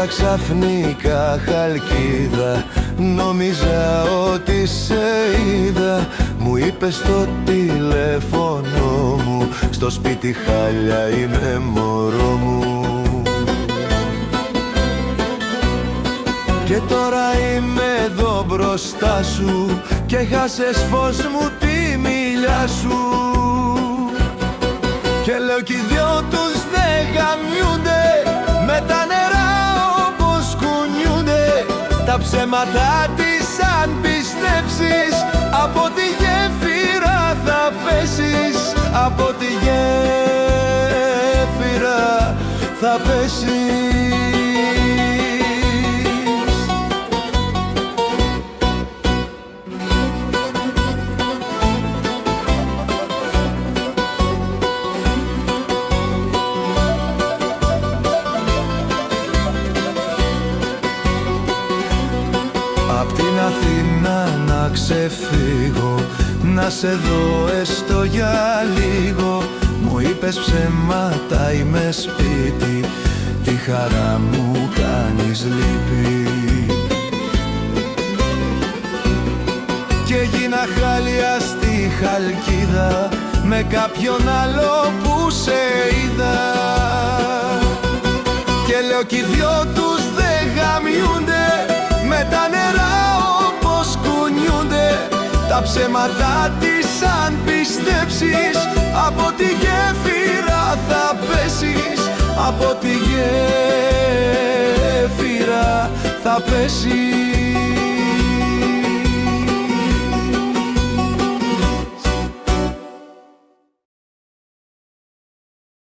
ήρθα ξαφνικά Χαλκίδα, νόμιζα ότι σε είδα. Μου είπες στο τηλέφωνο μου, στο σπίτι χάλια είναι μωρό μου. Και τώρα είμαι εδώ μπροστά σου και χάσες φως μου τη μιλιά σου. Και λέω κι οι δυο τους δεν γαμιούνται, με τα νερά όπως κουνιούνται. Τα ψέματα της αν πιστέψεις, από τη γέφυρα θα πέσεις. Από τη γέφυρα θα πέσεις. Απ' την Αθήνα να ξεφύγω, να σε δω έστω για λίγο. Μου είπες ψέματα, είμαι σπίτι, τη χαρά μου κάνεις λύπη. Και έγινα χάλια στη Χαλκίδα, με κάποιον άλλο που σε είδα. Και λέω κι οι δυο τους δεν γαμιούνται, με τα νερά όπως κουνιούνται. Τα ψέματα της αν πιστέψεις, από τη γέφυρα θα πέσεις. Από τη γέφυρα θα πέσεις.